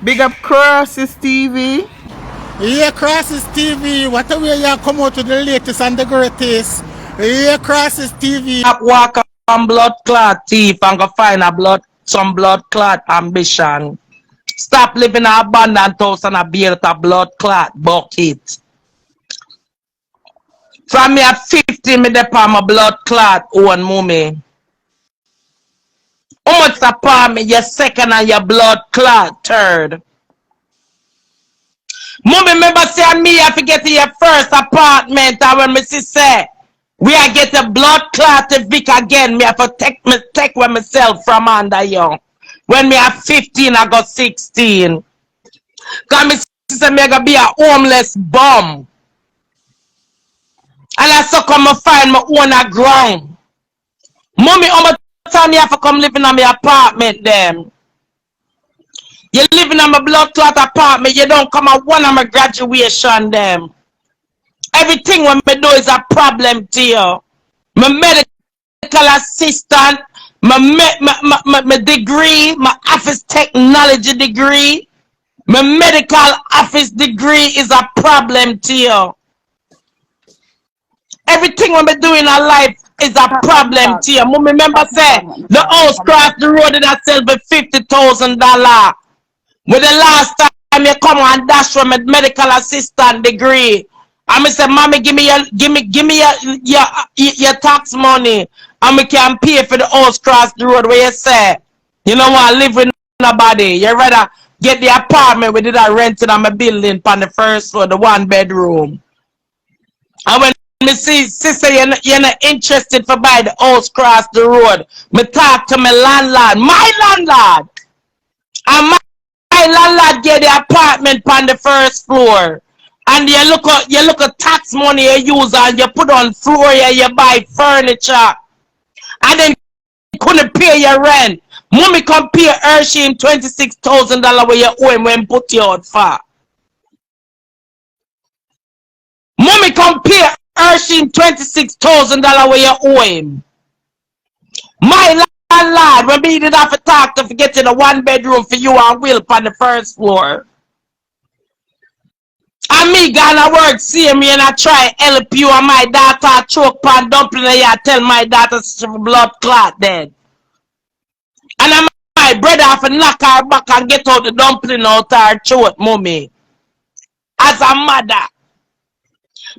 Big up Crosses TV. Yeah, Crosses TV. What a way you come out with the latest and the greatest. Yeah, Crosses TV. Walk on blood clot thief and go find some blood clot ambition. Stop living in abundant house and build a blood clot bucket. From me at 50, me depend my blood clot own mummy. How much apartment your second and your blood clot third? Mummy, remember say me have to get to your first apartment and when me say we are get a blood clot to Vic again, me have to take with myself from under you. When me have 15, I got 16. Cause me say me gonna be a homeless bum. And I so come find my own ground. Mommy, how much time you have to come live in my apartment then? You live in my blood clot apartment, you don't come at one of my graduation them. Everything when me do is a problem to you. My medical assistant, my degree, my office technology degree, my medical office degree is a problem to you. Everything when me do in our life is a problem to you. Remember say the house cross the road that sell for $50,000. When the last time you come and dash from a medical assistant degree, I say, mommy, give me your tax money, and we can pay for the house cross the road where you say, you know what, live with nobody. You rather get the apartment we did a rented on my building on the first floor, the 1 bedroom. And when me see sister you're not interested for buy the house cross the road, me talk to my landlord, and my landlord get the apartment on the first floor. And you look at tax money you use and you put on floor here, you buy furniture. And then you couldn't pay your rent. Mommy come pay Hershey $26,000 where you owe him when put you out for. Mommy come pay Hershey $26,000 where you owe him. My landlord, when me did have to talk to get in a 1 bedroom for you and Will on the first floor. And me gonna work, see me and I try help you and my daughter choke pan dumpling and I tell my daughter blood clot dead. And my brother have to knock her back and get out the dumpling out her throat, mommy. As a mother.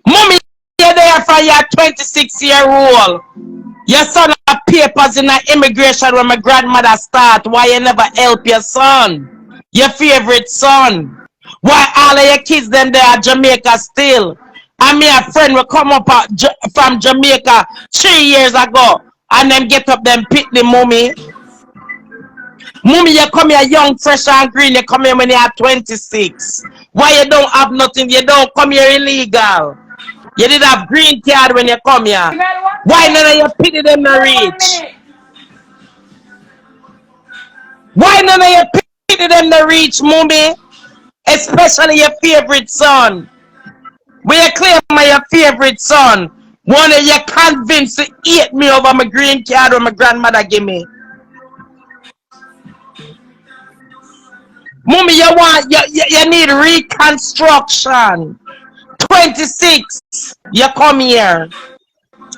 Mommy, you're there for your 26-year-old. Your son have papers in the immigration when my grandmother start. Why you never help your son? Your favorite son. Why all of your kids them there at Jamaica still? And me a friend will come up from Jamaica 3 years ago and them get up them pick the mommy. Mommy, you come here young, fresh and green, you come here when you are 26. Why you don't have nothing? You don't come here illegal. You did have green card when you come here. Why none of you pity them to reach? Why none of you pity them to reach, mommy? Especially your favorite son. When you claim my your favorite son, one of you convinced to eat me over my green card when my grandmother give me. Mommy, you need reconstruction. 26, you come here.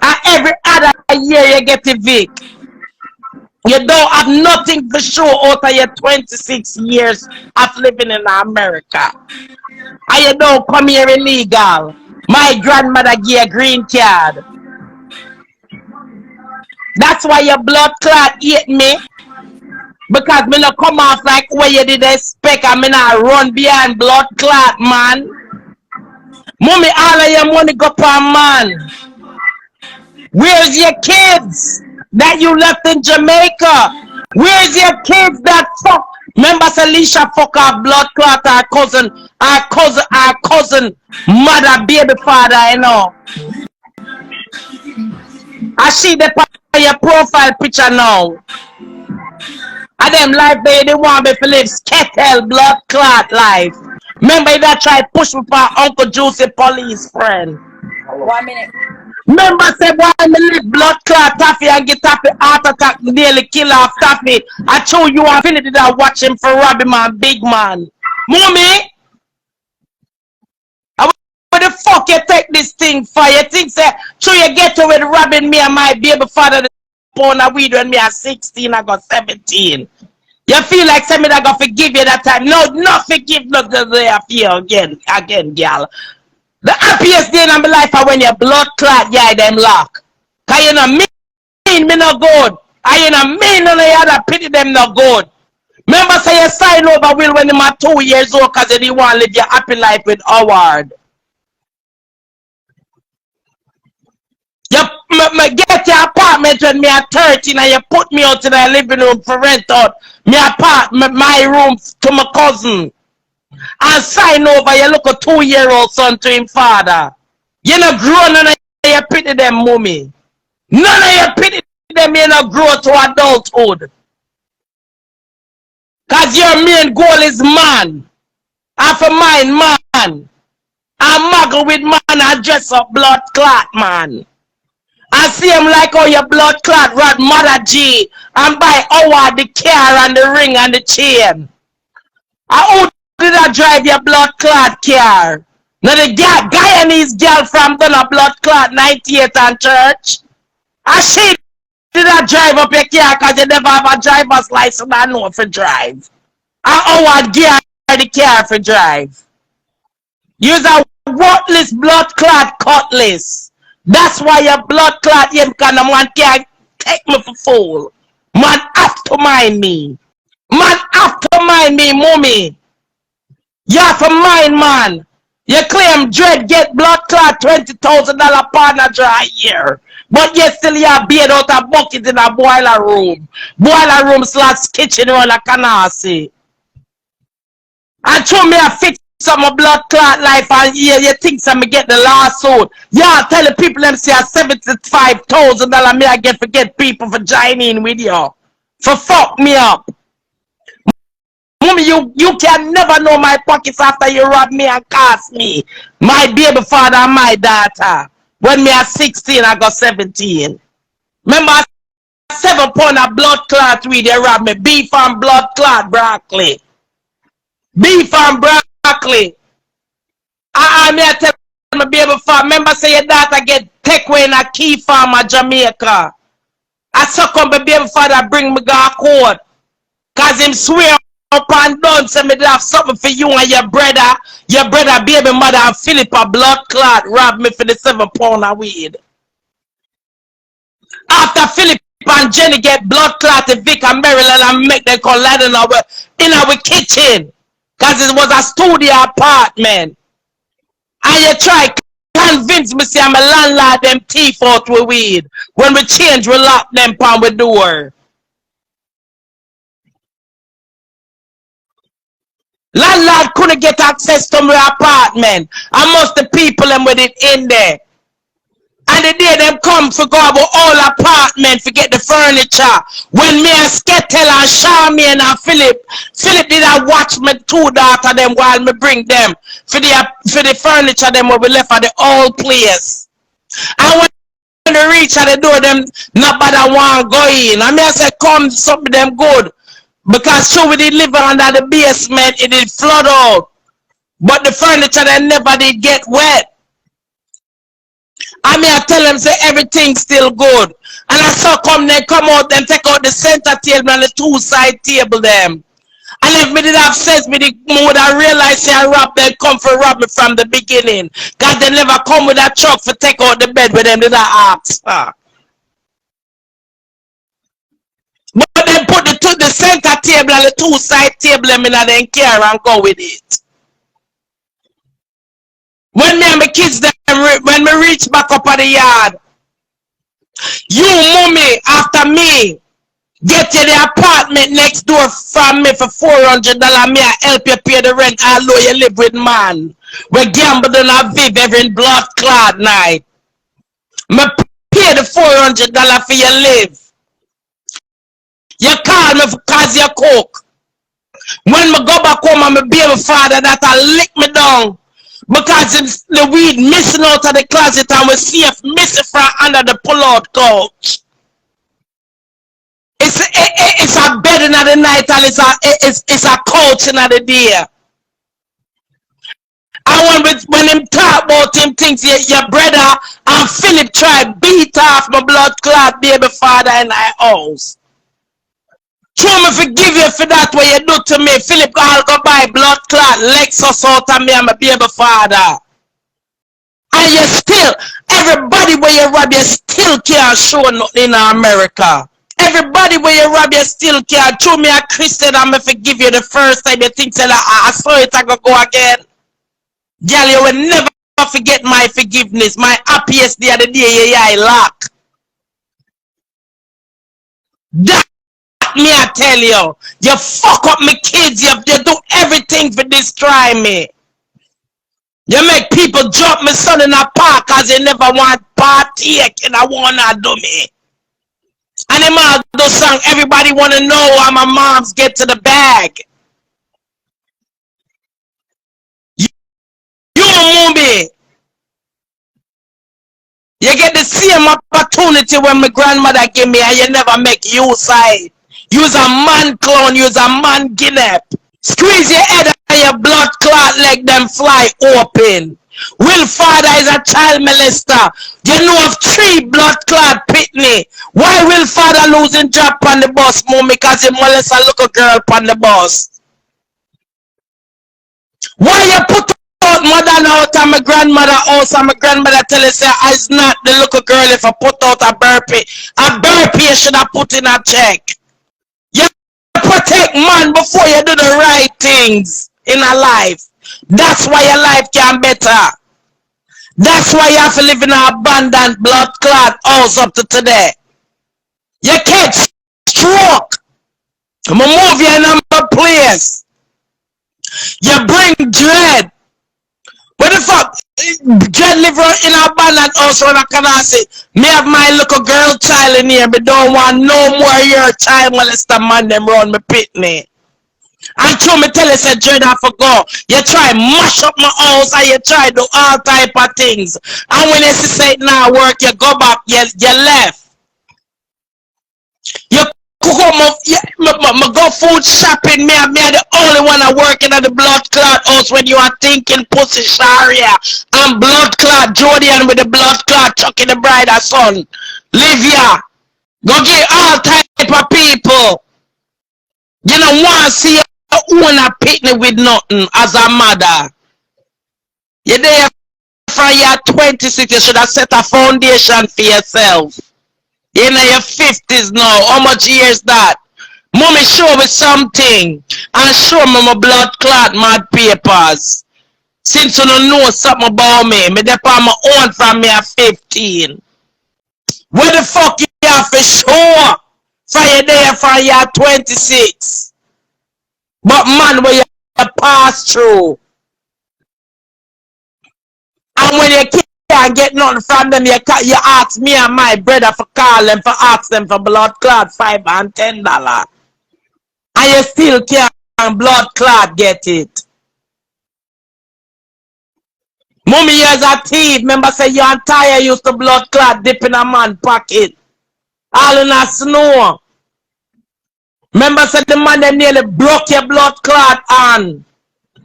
And every other year you get a Vic. You don't have nothing to show out of your 26 years of living in America. And you don't come here illegal. My grandmother gave a green card. That's why your blood clot ate me. Because me not come off like where you did expect and me not run behind blood clot, man. Mommy, all of your money go per man. Where's your kids that you left in Jamaica? Where's your kids that fuck? Remember Alicia fuck our blood clot, our cousin, mother, baby father, you know. I see the your profile picture now. And them life they want me to live skettle blood clot life. Remember that try push me for Uncle Juicy police friend. 1 minute. Remember, say, boy, me live blood clot Taffy and get Taffy heart attack, nearly kill off Taffy. I told you I finished that watching for Robbie man, big man. Mommy, where the fuck you take this thing for? You think, say, so you get to it robbing me and my baby father the pound of weed when me at 16, I got 17. You feel like somebody that gonna forgive you that time? No, not forgive, not the day I feel again, girl. The happiest day in my life are when your blood clot, yeah, them lock. Cause you know mean me no good. I you know mean none of you other pity them no good. Remember say you sign over will when you are 2 years old cause you didn't want to live your happy life with Howard. You get your apartment when me at 13 and you put me out in the living room for rent out. Me apartment, my room to my cousin. And sign over you look a 2-year-old son to him father. You know grown none of you pity them mommy. None of you pity them you know grow to adulthood. Cause your main goal is man. And for mine man. And muggle with man and dress up blood clot man. I see him like how your blood clot rod mother G and buy Howard the car and the ring and the chain. And who did I drive your blood clot car? Now the Guyanese girl from Donna blood clot 98 and church. And she did I drive up your car because you never have a driver's license and know for drive. And Howard gear the car for drive. Use a worthless blood clot cutlass. That's why your blood clot him kind of man can't take me for fool. Man have to mind me. Man have to mind me, mommy. You have to mind man. You claim Dread get blood clot $20,000 partner dry year. But you still have beard out a bucket in a boiler room. Boiler room slash kitchen on a canasi. And show me a fix some blood clot life and you think some get the lawsuit. Yeah, tell the people them say $75,000 me I get for get people for joining with you. For fuck me up. Mommy, you can never know my pockets after you rob me and cost me. My baby father and my daughter. When me at 16, I got 17. Remember 7 pound of blood clot weed they rob me. Beef and blood clot broccoli. Beef and broccoli. I tell my baby father, remember say your daughter get take away in a key farm at Jamaica. I suck on my baby father bring me go court. Cause him swear up and down say me have something for you and your brother baby mother and Philip a blood clot rob me for the 7 pound of weed. After Philip and Jenny get blood clot to Vicky and Maryland and make them collide in our kitchen. Cause it was a studio apartment. And you try convince me say I'm a landlord them teeth out with weed. When we change we lock them pan with door. Landlord couldn't get access to my apartment. And most the people them with it in there. And the day them come for go about all apartment for get the furniture. When me and Skettel and Charmaine and Philip did I watch my 2 daughters them while me bring them for the furniture them where we left at the old place. And when they reach at the door them nobody want go in. And me I say come something them good. Because so we did live under the basement it did flood out. But the furniture they never did get wet. I mean, I tell them, say, everything's still good. And I saw they come out, then take out the center table and the 2 side table them. And if me did have sense, me would have realized, say, I rob them, come for rob me from the beginning. God, they never come with a truck for take out the bed with them, did I ask? But they put the center table and the 2 side table them in and care and go with it. When me and my kids, when me reach back up at the yard, you, mommy, after me, get to the apartment next door from me for $400. Me I help you pay the rent, although you live with man. We gamble in a Viv every blood clot night. Me pay the $400 for you live. You call me because you cook. When me go back home and my baby father that I lick me down. Because the weed missing out of the closet and we see if missing from under the pull-out couch. It's a bed in the night and it's a couch in the day. And when him talk about him things, your brother and Philip try beat off my blood clot baby father in my house. True, me forgive you for that what you do to me. Philip, I'll go buy blood clot Lexus out of me and my baby father. And you still, everybody where you rob, you still can't show nothing in America. Everybody where you rob, you still can't. True, me a Christian and me forgive you the first time you think that I saw it, I go again. Girl, you will never forget my forgiveness. My happiest day of the day, I lock. That me, I tell you. You fuck up my kids. You do everything for destroy me. You make people drop my son in a park because they never want partake and I wanna do me. And them all those song, everybody wanna know how my moms get to the bag. You move me. You get the same opportunity when my grandmother gave me and you never make use of it. Use a man clown, use a man guinea. Squeeze your head and your blood clot like them fly open. Will father is a child molester. You know of 3 blood clot pitney. Why will father losing job on the bus, mom? Because he molest a little girl on the bus. Why you put out mother out of my grandmother house and my grandmother tell us say it's not the little girl if I put out a burpee. A burpee you should have put in a check. You protect man before you do the right things in a life. That's why your life can better. That's why you have to live in an abundant blood clot house up to today. You can't stroke. I'm gonna move you in another place. You bring dread. What the fuck? Dread live in an abandoned house when I can say, me have my little girl child in here, but don't want no more your child molester man them run me pitney. And true me tell you say Dread have to go. You try mash up my house and you try do all type of things. And when you say it now work, you go back, you left. You come up, me go food shopping, me the only one I working at the blood clot house when you are thinking pussy Sharia and blood clot Jordan with the blood clot chucking the bride and son. Livia, go get all type of people. You don't want to see your own a picnic with nothing as a mother. You're there from your 26, you should have set a foundation for yourself. You're in your 50s now. How much years that? Mommy show me something and show me my blood clot mad papers. Since you don't know something about me dey on my own from me at 15. Where the fuck you have to show? For you there for your 26. But man, where you pass through. And when you can't get nothing from them, you ask me and my brother for call them, for ask them for blood clot $5 and $10. And you still can't blood clot get it. Mommy is a thief. Remember say your entire used to blood clot dip in a man pocket. All in a snow. Remember say the man them nearly broke your blood clot on.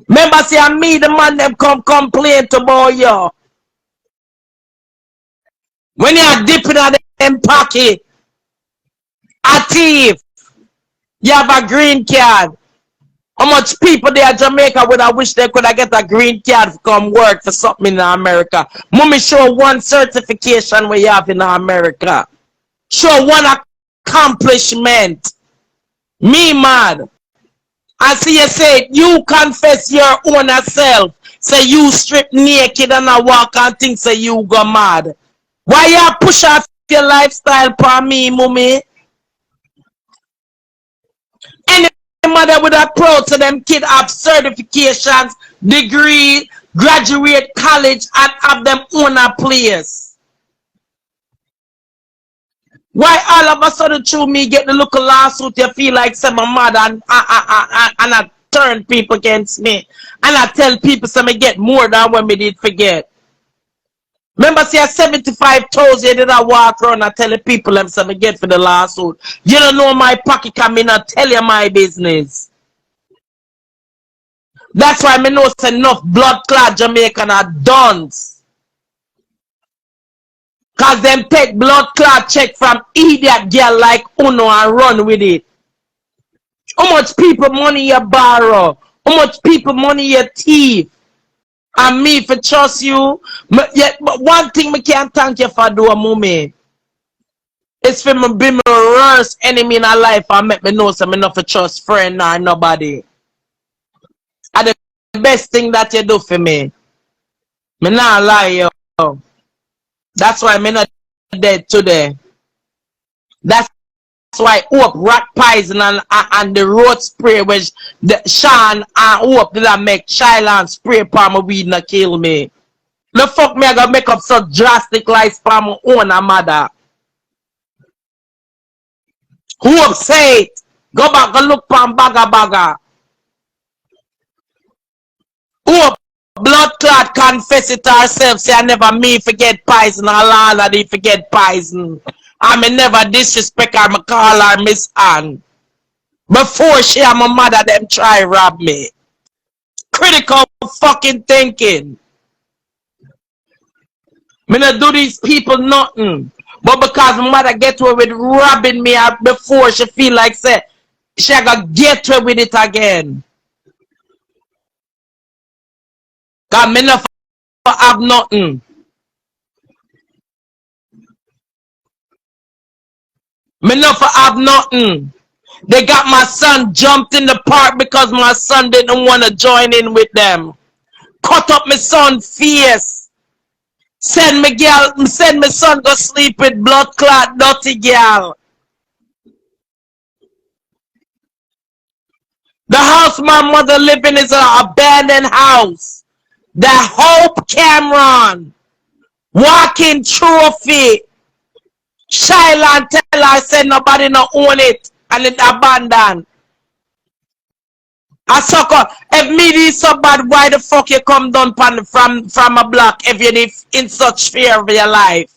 Remember say and me the man them come complain about you. When you are dipping at them pocket, a thief, you have a green card. How much people there in Jamaica would I wish they could have get a green card to come work for something in America? Mommy show one certification we have in America. Show one accomplishment. Me mad. I see you say you confess your own self. Say you strip naked and I walk and think say you go mad. Why you push off your lifestyle for me, mommy? Any mother would have proud to them kid have certifications, degree, graduate college, and have them own a place. Why all of a sudden through me get the look of lawsuit you feel like some mother and turn people against me. And I tell people so me get more than when me did forget. Remember, see, 75,000 did I walk around and tell the people them so me get for the lawsuit. You don't know my pocket come in and tell you my business. That's why me know it's enough blood clot Jamaican are done. Cause them take blood clot check from idiot girl like Unuh and run with it. How much people money you borrow? How much people money you thief? And me for trust you. But one thing me can't thank you for do a moment. It's for me be my worst enemy in a life and make me know so me not for trust friend or nobody. And the best thing that you do for me. Me not lie yo. That's why me not dead today. That's why hope rat poison and the road spray which the Sean and hope did I make child and spray palm my weed not kill me. The fuck me I gotta make up such drastic lies for my own mother. Hope say it. Go back and look palm bagga. Hope blood clot confess it herself. Say I never me forget poison or Lala they forget poison. I may never disrespect her, I call her Miss Ann. Before she and my mother them try rob me. Critical fucking thinking. Me not do these people nothing. But because my mother get away with robbing me before she feel like say she gotta get away with it again. Cause me not have nothing. Me not have nothing. They got my son jumped in the park because my son didn't want to join in with them. Cut up my son's face. Send my son go sleep with blood clot dirty girl. The house my mother live in is an abandoned house. The Hope Cameron walking trophy. Shyland tell her said nobody no own it and it abandoned. I sucker. If me this so bad, why the fuck you come down from a block if you live in such fear of your life?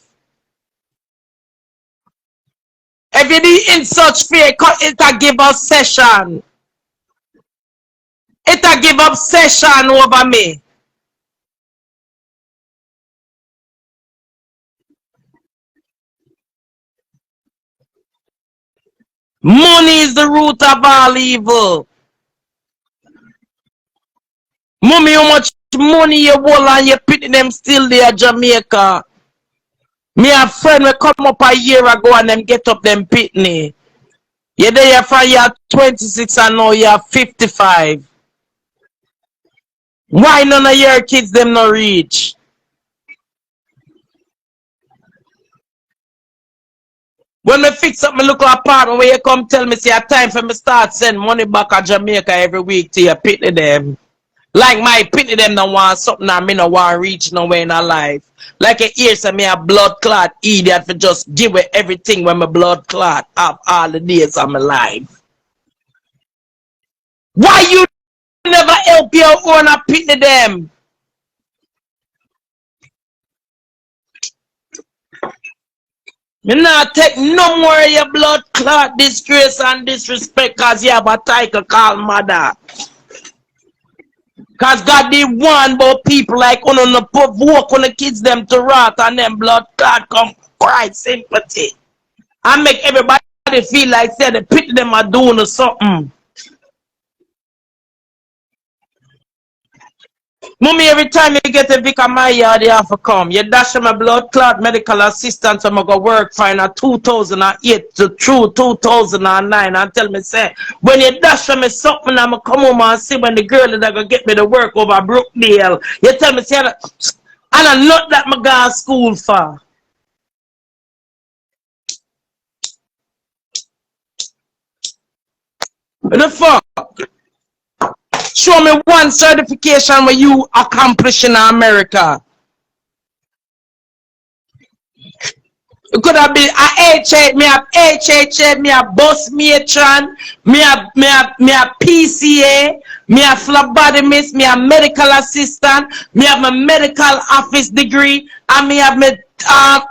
If you live in such fear, it'll give obsession. It'll give obsession over me. Money is the root of all evil. Mommy, how much money you hold and you pity them still there, Jamaica? Me a friend will come up a year ago and them get up them pitney. You're there from year 26 and now you're 55. Why none of your kids them not reach? When me fix up my local apartment where you come tell me say a time for me start send money back to Jamaica every week to you pity them. Like my pity them don't want something and me no want reach nowhere in our life. Like a ear say me a blood clot idiot for just give away everything when my blood clot of all the days of my life. Why you never help your own and pity them? Me not take no more of your blood clot disgrace and disrespect cause you have a title called mother. Cause God did one about people like Unuh no provoke on the kids them to rot and them blood clot come cry sympathy. And make everybody feel like say the pity them are doing something. Mommy, every time you get a Vicky my yard, you have to come. You dash my blood clot medical assistant, so I go work fine at 2008 to through 2009 and tell me, say, when you dash me something, I'm going to come home and see when the girl is going to get me to work over Brookdale. You tell me, say, and I'm not that I go to school for. What the fuck? Show me one certification where you accomplish in America. It could have been a HH, me have HHA, me have bus matron, me have PCA, Me a phlebotomist, me a medical assistant, me have my medical office degree, and me have my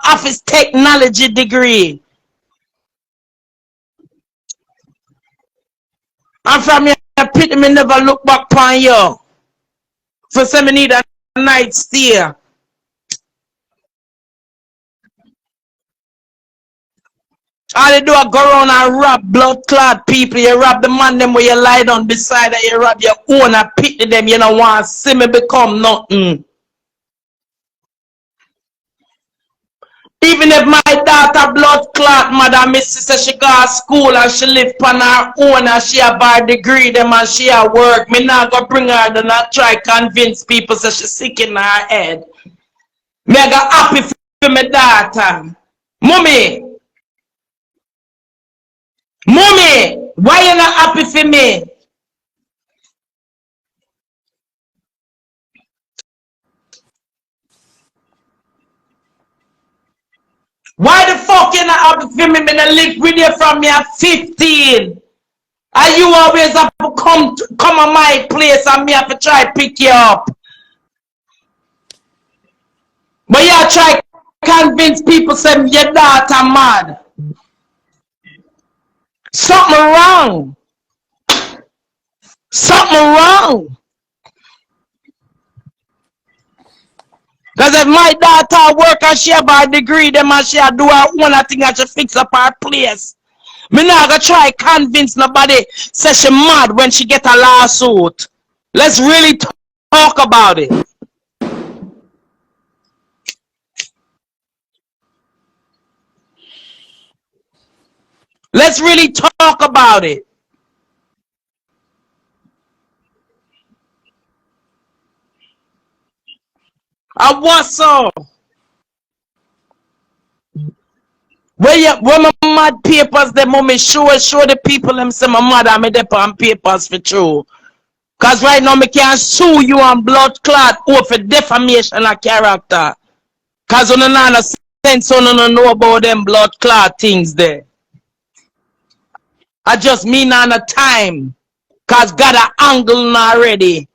office technology degree. And from me a pity me never look back on you. For say me need a night stay. All you do is go around and rob blood clot people. You rob the man them where you lie down beside and you rob your own and pity them. You don't want to see me become nothing. Even if my daughter blood clot mother missus says she go to school and she live on her own and she have her degree them and she a work, me not go bring her and not try convince people that she sick in her head. Me I go happy for my daughter. Mommy, why you not happy for me? Why the fuck you not happy for me? Me not live with you from me at 15. And you always have to come on my place and me have to try pick you up. But you try convince people say your daughter mad. Something wrong. Something wrong. Because if my daughter work and she have her degree, then and she do her own thing and she fix up her place. Me not gonna try convince nobody say she mad when she get a lawsuit. Let's really talk about it. Let's really talk about it. I want so. When my mad papers, the moment show the people them say my mother me dey on papers for true. Cause right now me can't sue you on blood clot or for defamation of character. Cause on no sense on no know about them blood clot things there. I just mean on a time. Cause got an angle already.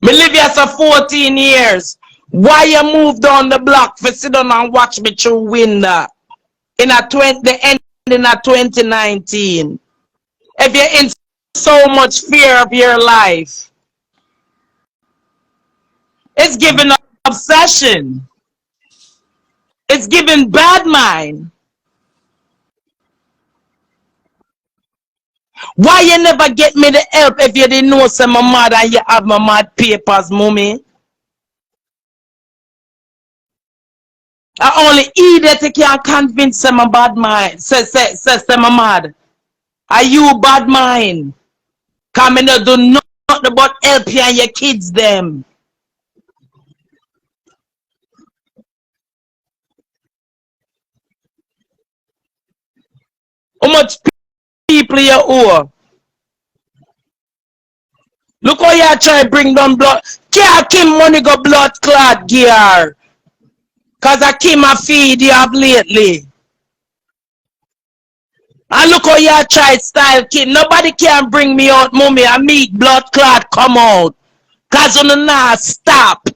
Me live here for 14 years. Why you move down the block for sit down and watch me through window in the ending of 2019? If you're in so much fear of your life, it's giving obsession. It's giving bad mind. Why you never get me the help if you didn't know some my mother and you have my mad papers, mommy? I only idiot you can't convince them a bad mind. Says them a mad. Are you bad mind? Come in and do nothing but help you and your kids them. How much people you owe? Look how you try to bring down blood. Can't Kim money go blood clot gear. Cause I Kim a feed you up lately. And look how you try style Kim. Nobody can bring me out, mommy. I meet blood clot come out. Cause on the not stop.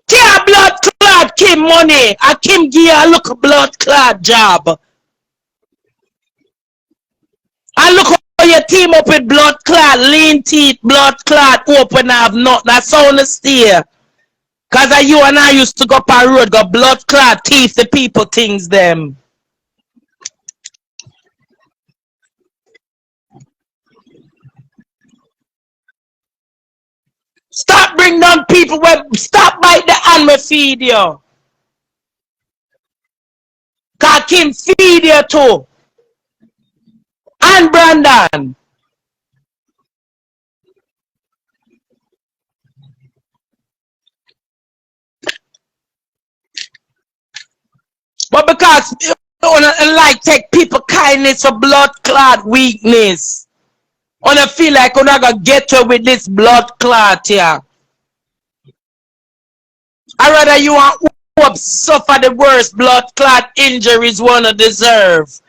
Can't blood clot Kim money. I Kim give you look a blood clot job. And look how you team up with blood clot, lean teeth, blood clot, open have nothing. That's all the steer. Cause you and I used to go up a road, go blood clot, teeth the people things them. Stop bring down people where stop bite the hand we feed you. Cause Kim feed you too. And Brandon. But because you don't like take people kindness for blood clot weakness. I feel like I'm not gonna get to with this blood clot here. I rather you want suffer the worst blood clot injuries wanna deserve.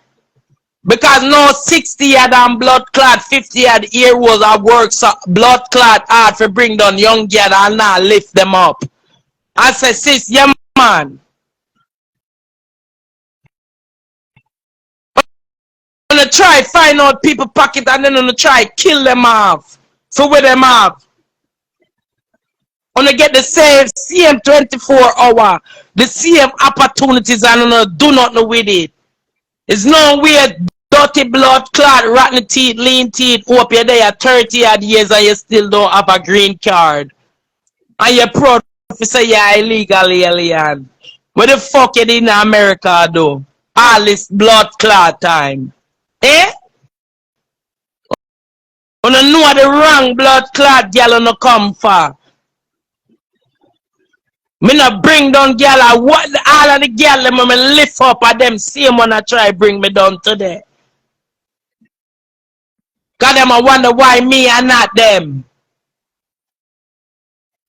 Because no 60 had on blood clot, 50 had ear was at work, so blood clot hard for bring down young girl and now lift them up. I say, sis, yeah man. I'm gonna try find out people pocket and then I'm gonna try kill them off. For where them off. I'm gonna get the same 24 hour, the same opportunities and I'm gonna do nothing with it. It's no weird dirty blood clot, rotten teeth, lean teeth, hope you're there 30 odd years and you still don't have a green card. And you're proud to say you're illegal alien. What the fuck you did in America though? All this blood clot time. Eh? You don't know the wrong blood clot girl no come for. Me not bring down girl all of the girl them me lift up at them same one I try bring me down today. Cause them I wonder why me and not them.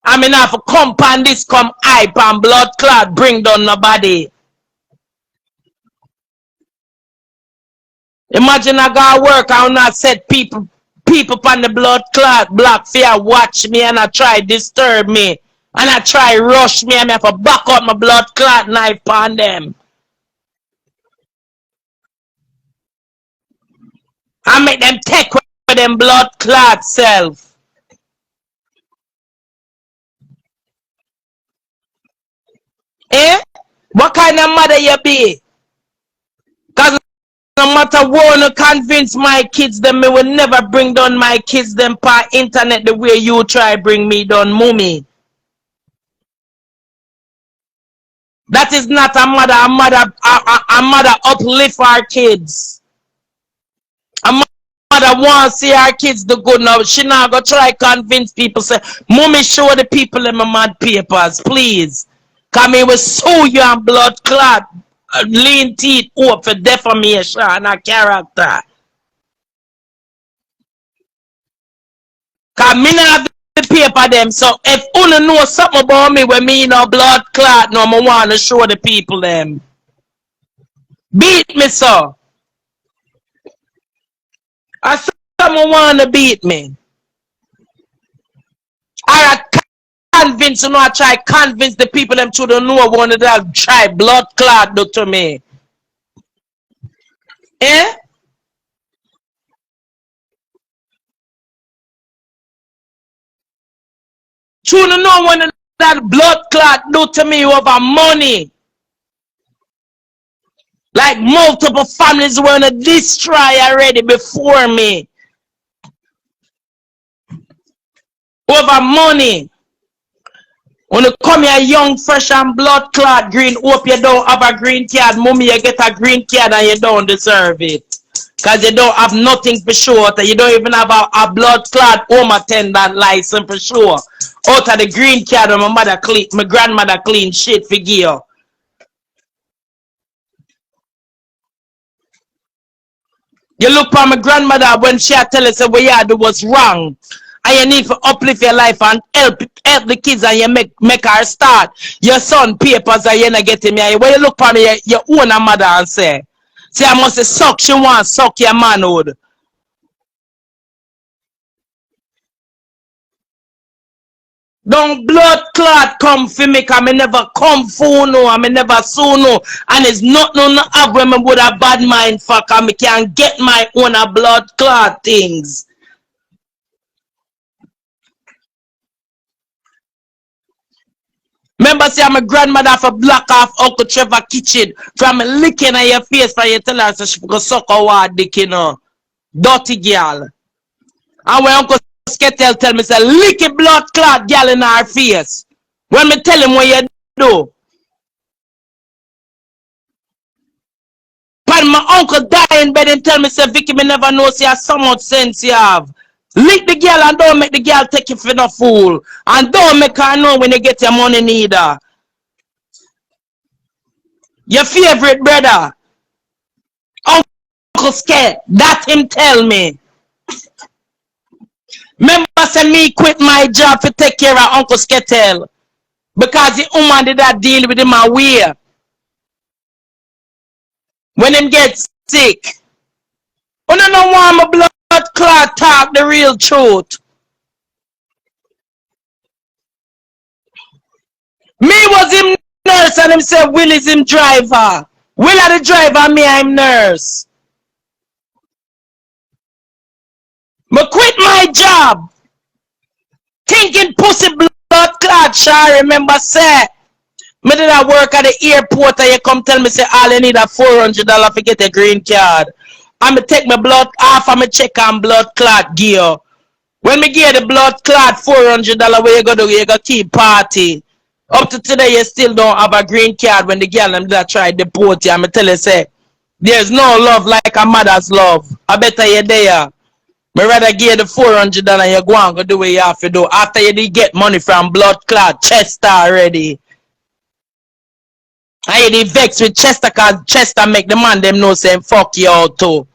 I mean if come pan this come hype and blood clot bring down nobody. Imagine I go work and not set people on the blood clot block fear watch me and I try disturb me. And I try rush me and I have to back up my blood clot knife on them. I make them take with them blood clot self. Eh? What kind of mother you be? Cause no matter what you convince my kids them, me will never bring down my kids them per internet the way you try bring me down, mummy. That is not a mother. A mother uplift our kids. A mother wants to see our kids do good now. She not go try convince people say, mommy show the people in my mad papers, please. Cause me will sue you on blood clot, lean teeth up for defamation and a character. Cause me not have the paper them. So if Unuh know something about me when me no blood clot, no, I want to show the people them. Beat me, so. I said someone want to beat me. I convince you know I try convince the people them to the know one of that try blood clot do to me. Eh? You know one of that blood clot do to me over money. Like multiple families were to destroy already before me. Over money. When you come here young, fresh and blood clot green, hope you don't have a green card. Mommy, you get a green card and you don't deserve it. Because you don't have nothing for sure. You don't even have a blood clot home attendant license for sure. Out of the green card, my grandmother clean shit for you. You look for my grandmother when she tell us what you do was wrong. And you need to uplift your life and help the kids and you make her start. Your son papers and you're not getting me. When you look for me, you own a mother and say I must suck, she wants suck your manhood. Don't blood clot come for me because I never come for no, I never saw no. And it's not no have when I would have bad mind for because I can get my own blood clot things. Remember, say my grandmother for block off Uncle Trevor kitchen from licking at your face for you tell her so she go suck a hard dick, you know. Dirty girl. And when Uncle Skettel tell me, say, lick a blood clot girl in her face. When me tell him what you do. But my uncle die in bed and tell me, say, Vicky, me never know, see, so much sense you have. Lick the girl and don't make the girl take you for no fool. And don't make her know when you get your money neither. Your favorite brother, Uncle Sket, that him tell me. Remember say me quit my job to take care of Uncle Skettel. Because the woman did not deal with him a way. When him get sick. You don't want my blood clot talk the real truth. Me was him nurse and him say Will is him driver. Will are the driver, me I'm nurse. Me quit my job. Thinking pussy blood clot, sure remember say. Me did I work at the airport and you come tell me say all you need a $400 to get a green card. And me take my blood off and me check on blood clot gear. When me get the blood clot $400 where you go do, you go keep party. Up to today you still don't have a green card when the girl them that try to deport you. And me tell you say, there's no love like a mother's love. I better you there. Me rather give the $400 and you go and go do what you have to do. After you did get money from blood clot Chester already. And you did vex with Chester cause Chester make the man them know saying fuck you out too.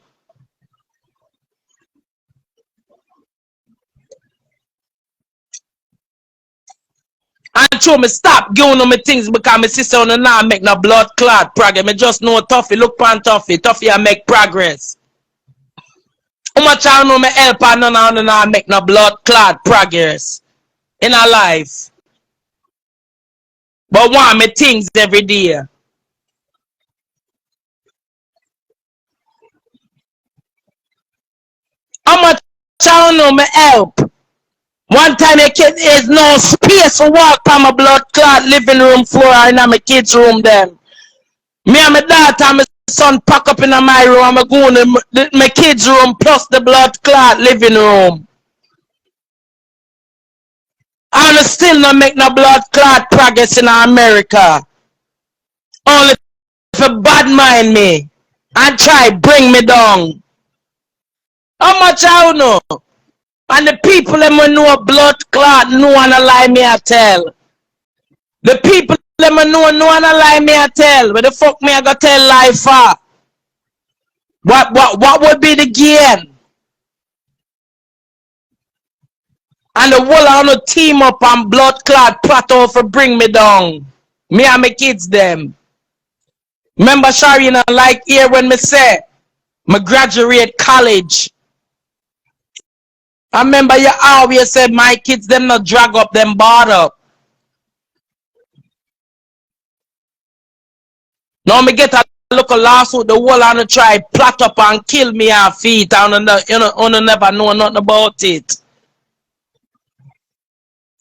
And show me stop giving on me things because my sister on the now make no blood clot progress. Me just know Toffee, look pan Toffee. Toffee I make progress. How much I know me help and none of them make no blood clot progress in our life. But want me things every day. How much I know me help. One time a kid is no space to walk on my blood clot living room floor in my kids' room then. Me and my daughter and my son pack up in my room. I'm going to my kids' room plus the blood clot living room. And I still not make no blood clot progress in America. Only for bad mind me and try bring me down. How much I know? And the people that know blood clot, no one lie me I tell. The people that know no one lie me I tell. Where the fuck me I go tell lie for? What would be the gain? And the whole on the team up and blood clot plateau for bring me down. Me and my kids them. Remember Sharina like here when me say me graduate college. I remember you always said my kids them not drag up them board up. Now me get a look a lawsuit the whole on the try plot up and kill me on feet and you never know nothing about it.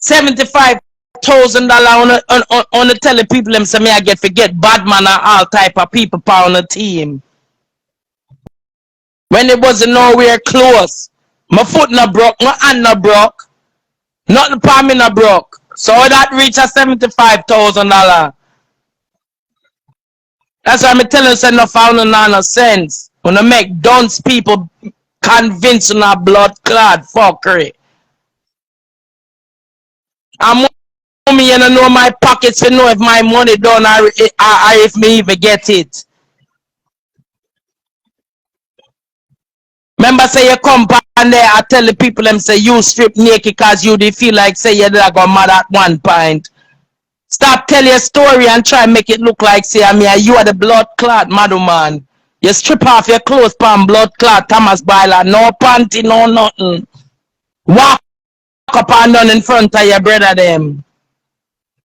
$75,000 on the telling people them say me I get forget bad man and all type of people on the team. When it wasn't nowhere close. My foot not broke, my hand not broke. Nothing for me not broke. So that reached a $75,000. That's why I'm telling you say no found no sense. When I make dunce people convinced on a blood clot fuckery. I'm me and I know my pockets to know if my money done or if me even get it. Remember say you come back and there I tell the people them say you strip naked cause you they feel like say you did go mad at one point. Stop tell your story and try and make it look like say I mean you are the blood clot man. You strip off your clothes pan blood clot Thomas Byler, no panty, no nothing. Walk up and down in front of your brother them.